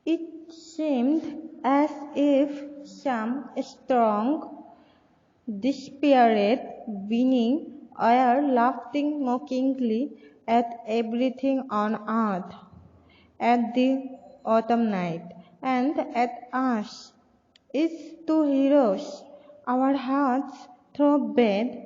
It seemed as if some strong, desperate being were laughing mockingly at everything on earth, at the autumn night, and at us. Is two heroes. Our hearts throbbed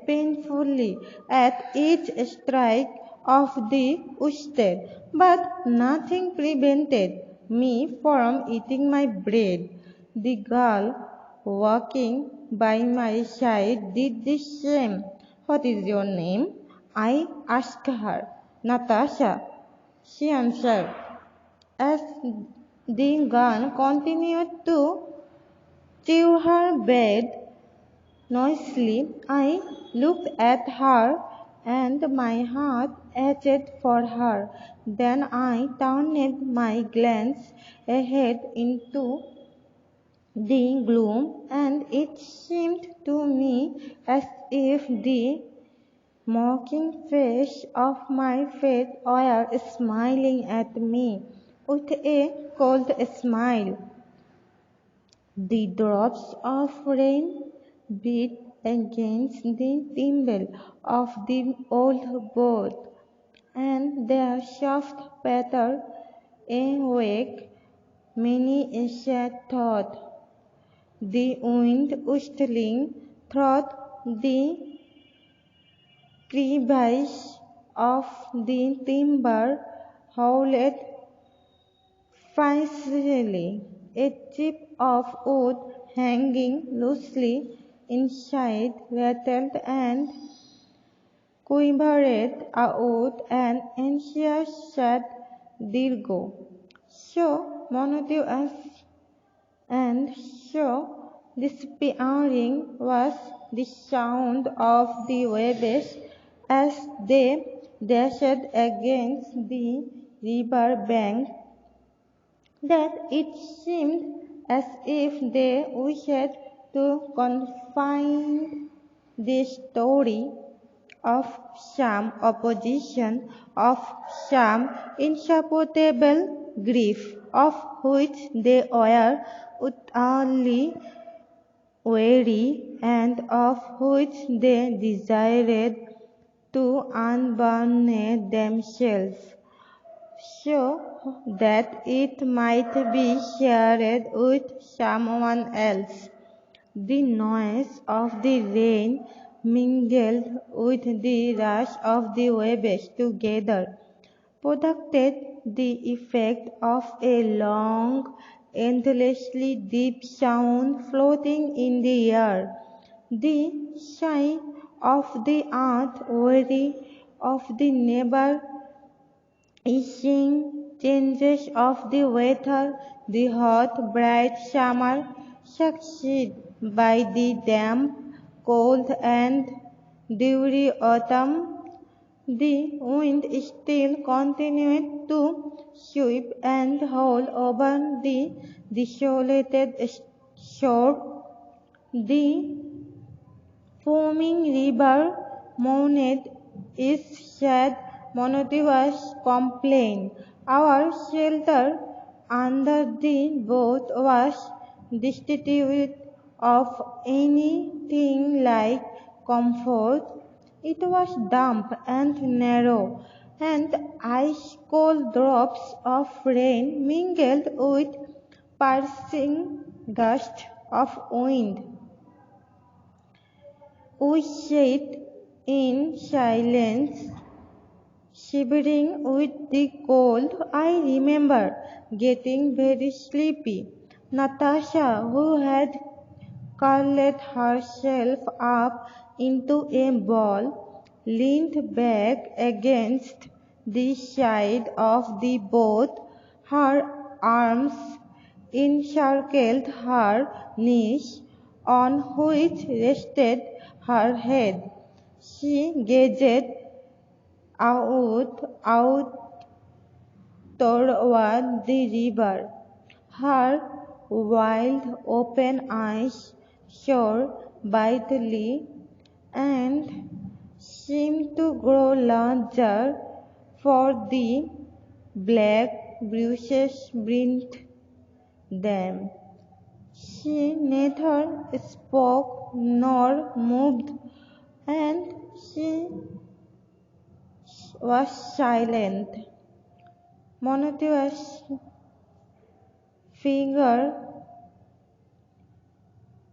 painfully at each strike of the worsted, but nothing prevented me from eating my bread. The girl walking by my side did the same. What is your name? I asked her. Natasha, she answered. As the gun continued to chew her bed noisily, I looked at her and my heart ached for her. Then I turned my glance ahead into the gloom, and it seemed to me as if the mocking face of my fate were smiling at me with a cold smile. The drops of rain beat against the timber of the old boat, and their soft patter awake many a sad thought. The wind whistling through the crevice of the timber howled fiercely. A chip of wood hanging loosely inside rattled and quivered out an anxious sad dirgo. So monotonous and so despairing was the sound of the waves as they dashed against the river bank that it seemed as if they wished to confine the story of some opposition, of some insupportable grief, of which they were utterly weary, and of which they desired to unburden themselves, so that it might be shared with someone else. The noise of the rain mingled with the rush of the waves together produced the effect of a long, endlessly deep sound floating in the air. The sigh of the earth, weary of the never easing changes of the weather, the hot, bright summer, succeeded by the damp, cold, and dewy autumn. The wind still continued to sweep and howl over the desolated shore. The foaming river moaned its sad, monotonous complaint. Our shelter under the boat was destitute of anything like comfort. It was damp and narrow, and ice-cold drops of rain mingled with piercing gusts of wind. We sat in silence, shivering with the cold. I remember getting very sleepy. Natasha, who had curled herself up into a ball, leaned back against the side of the boat. Her arms encircled her knees, on which rested her head. She gazed out toward the river. Her wild open eyes shone brightly and seemed to grow larger, for the black bruises beneath them. She neither spoke nor moved, and she was silent, monotonous figure,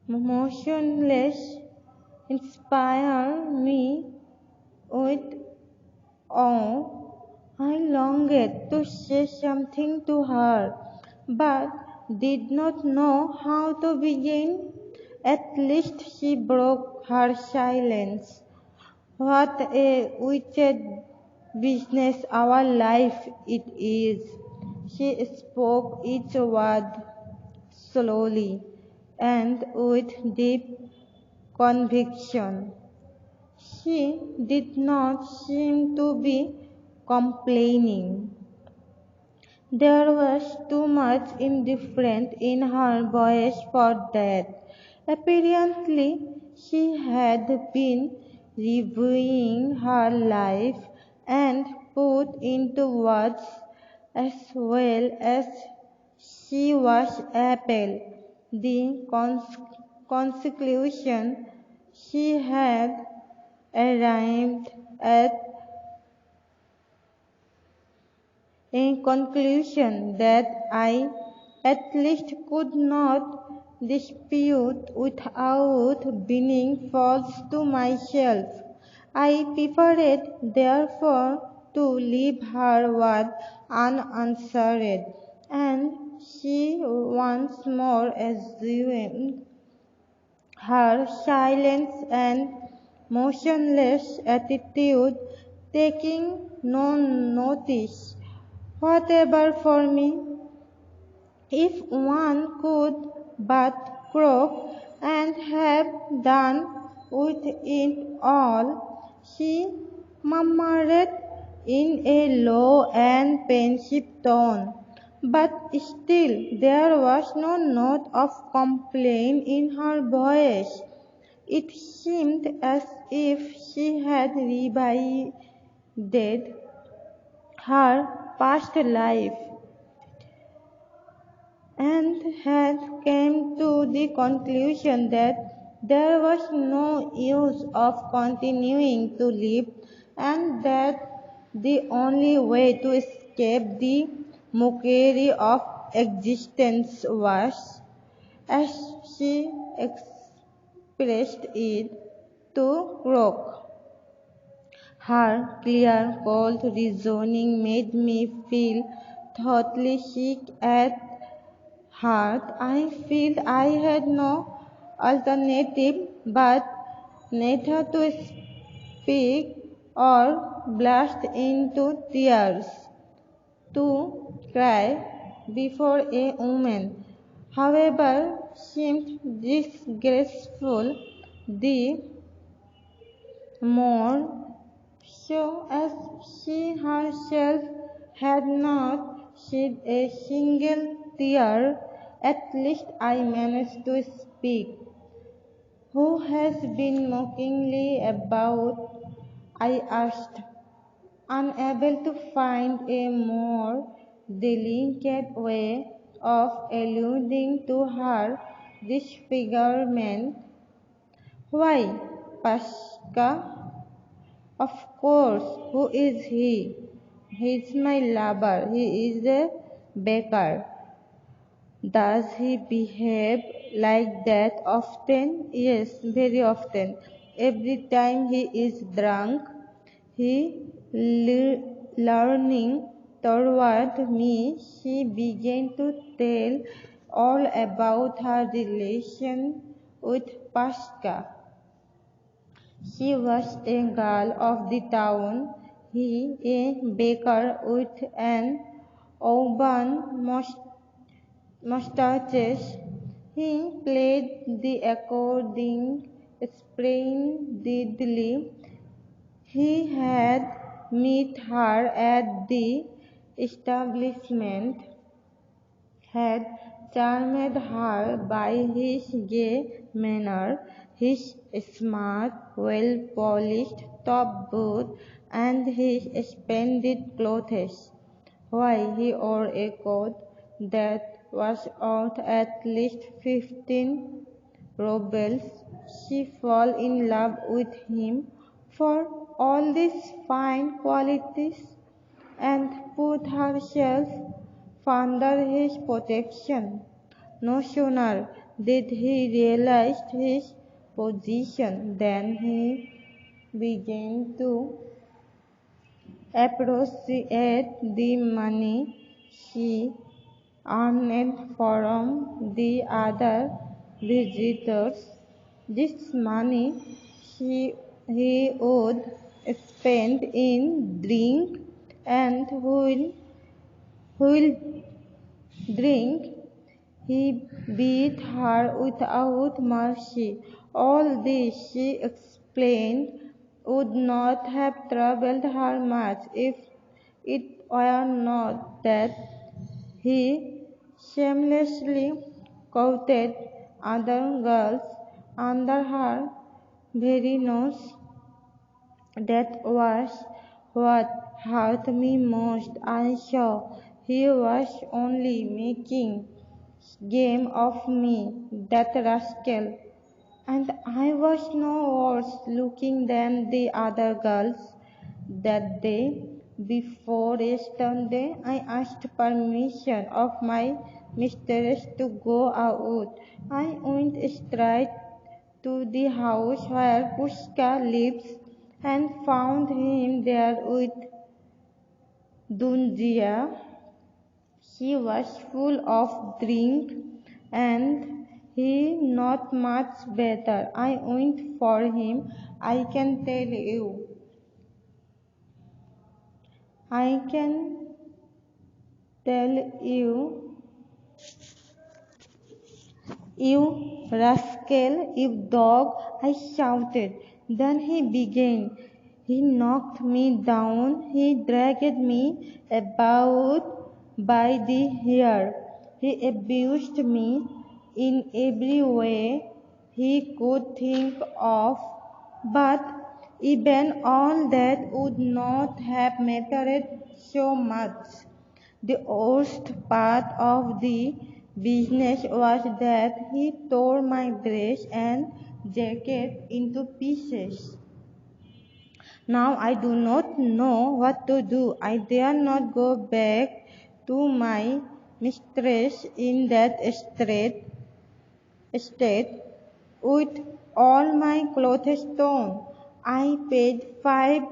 motionless, inspired me with awe. I longed to say something to her, but did not know how to begin. At least she broke her silence. What a wicked business our life it is. She spoke each word slowly and with deep conviction. She did not seem to be complaining. There was too much indifference in her voice for that. Apparently, she had been reviewing her life and put into words as well as she was able the conclusion she had arrived at, a conclusion that I at least could not dispute without being false to myself. I preferred, therefore, to leave her word unanswered, and she once more assumed her silence and motionless attitude, taking no notice whatever for me. If one could but croak and have done with it all, she murmured in a low and pensive tone. But still there was no note of complaint in her voice. It seemed as if she had revived her past life and had come to the conclusion that there was no use of continuing to live, and that the only way to escape the mockery of existence was, as she expressed it, to croak. Her clear, cold reasoning made me feel thoroughly sick at heart. I felt I had no alternative but neither to speak or burst into tears. To cry before a woman, however, seemed disgraceful, the more so as she herself had not shed a single tear. At least I managed to speak. "Who has been mockingly about?" I asked, unable to find a more delicate way of alluding to her disfigurement. "Why, Pasca, of course. Who is he?" "He's my lover. He is a baker." "Does he behave like that often?" "Yes, very often. Every time he is drunk." He leaning toward me, she began to tell all about her relation with Pasca. She was a girl of the town, he a baker with an auburn mustache. He played the accordion splendidly. He had met her at the establishment, had charmed her by his gay manner, his smart, well-polished top boot, and his splendid clothes. Why, he wore a coat that was worth at least 15 rubles. She fell in love with him for all these fine qualities and put herself under his protection. No sooner did he realize his position than he began to appreciate the money he earned from the other visitors. This money he would spend in drink, and will drink he beat her without mercy. All this, she explained, would not have troubled her much if it were not that he shamelessly courted other girls under her very nose. That was what hurt me most. I saw he was only making game of me, that rascal, and I was no worse looking than the other girls. That day, before yesterday, I asked permission of my mistress to go out. I went straight to the house where Pushka lives and found him there with Dunjia. He was full of drink and he not much better. I went for him. I can tell you. I can tell you, you rascal, you dog, I shouted. Then he began. He knocked me down. He dragged me about by the hair. He abused me in every way he could think of, but even all that would not have mattered so much. The worst part of the business was that he tore my dress and jacket into pieces. Now I do not know what to do. I dare not go back to my mistress in that state with all my clothes torn. I paid 5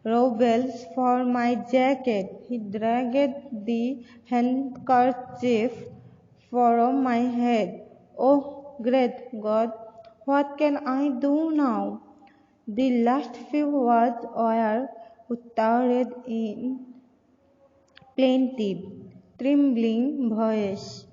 rubles for my jacket. He dragged the handkerchief from my head. Oh, great God, what can I do now? The last few words were uttered in plaintive, trembling voice.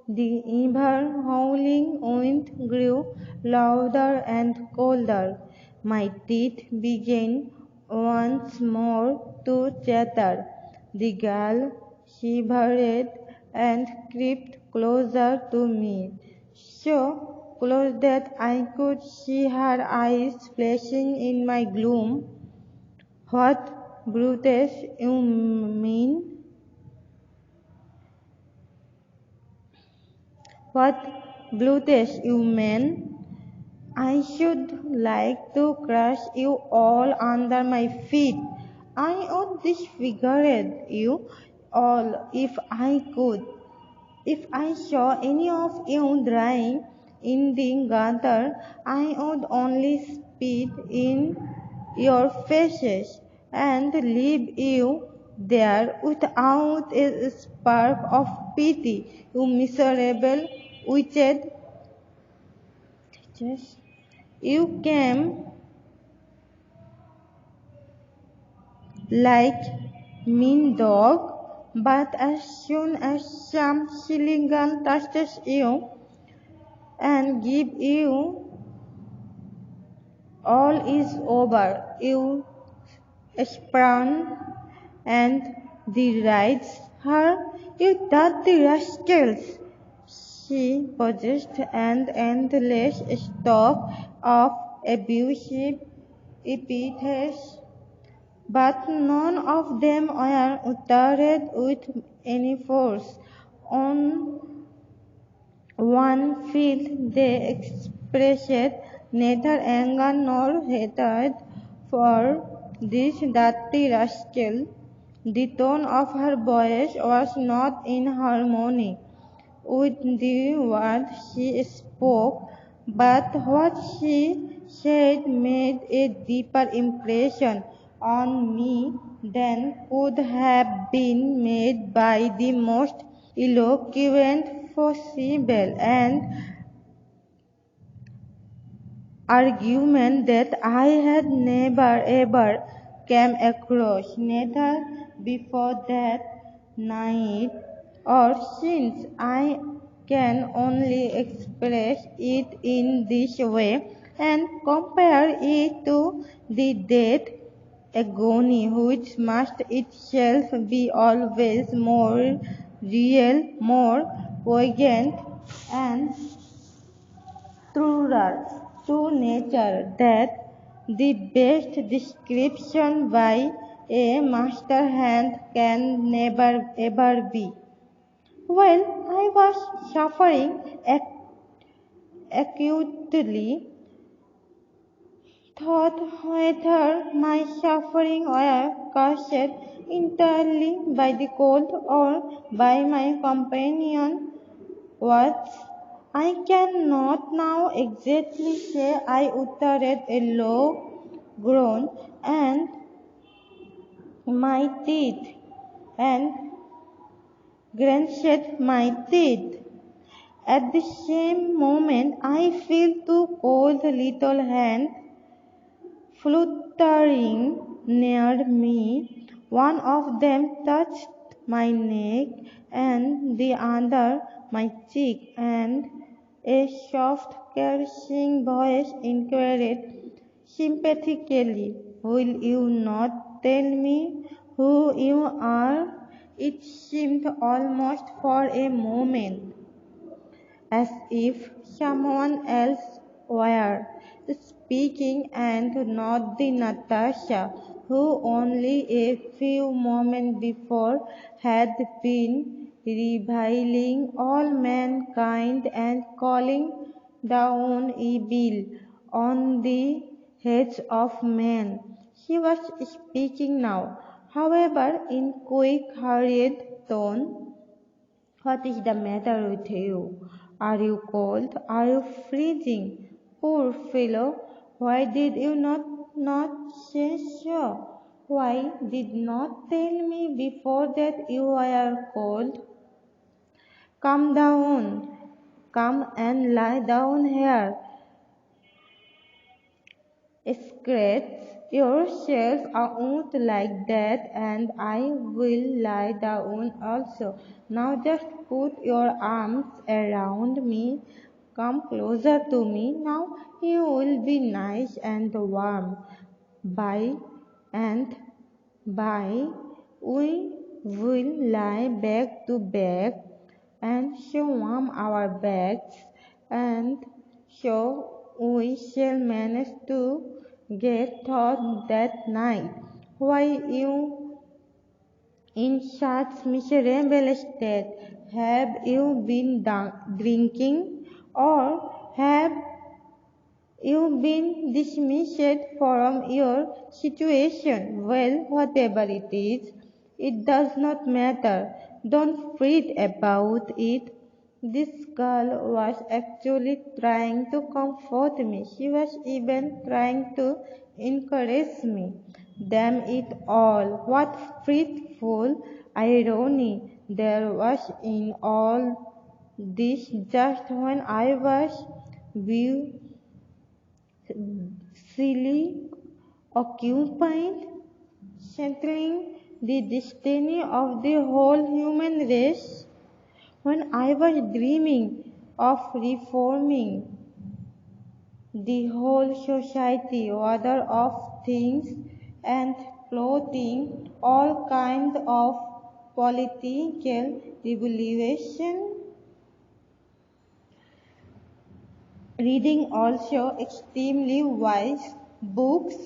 The ever howling wind grew louder and colder. My teeth began once more to chatter. The girl shivered and crept closer to me, so close that I could see her eyes flashing in my gloom. What brutes you mean? What brutes you mean? I should like to crush you all under my feet. I would disfigure you all if I could. If I saw any of you drying in the gutter, I would only spit in your faces and leave you there without a spark of pity, you miserable wretched. You came like mean dog, but as soon as some silly girl touches you and give you, all is over. You sprung and derided her. You dirty rascals! She possessed an endless stock of abusive epithets, but none of them were uttered with any force. On one field, they expressed neither anger nor hatred for this dirty rascal. The tone of her voice was not in harmony with the words she spoke, but what she said made a deeper impression on me than could have been made by the most eloquent possible and argument that I had never ever came across, neither before that night or since. I can only express it in this way and compare it to the death agony which must itself be always more real, more poignant, and truer to nature that the best description by a master hand can never ever be. While I was suffering acutely, thought whether my suffering were caused entirely by the cold or by my companion words. I cannot now exactly say. I uttered a low groan and my teeth and clenched my teeth. At the same moment, I felt two cold little hands fluttering near me. One of them touched my neck and the other my cheek, and a soft, caressing voice inquired sympathetically, "Will you not tell me who you are?" It seemed almost for a moment as if someone else were speaking and not the Natasha who only a few moments before had been reviling all mankind and calling down evil on the heads of men. She was speaking now, however, in quick, hurried tone. "What is the matter with you? Are you cold? Are you freezing? Poor fellow, why did you not say so? Why did not tell me before that you were cold? Come down, come and lie down here. Scratch yourself out like that and I will lie down also. Now just put your arms around me. Come closer to me. Now you will be nice and warm. By and by we will lie back to back and so warm our backs and so we shall manage to get thought that night. Why you in such miserable state? Have you been drinking or have you been dismissed from your situation? Well, whatever it is, it does not matter. Don't fret about it. This girl was actually trying to comfort me. She was even trying to encourage me. Damn it all, what frightful irony there was in all this just when I was silly occupied settling the destiny of the whole human race. When I was dreaming of reforming the whole society order of things and plotting all kinds of political revolution, reading also extremely wise books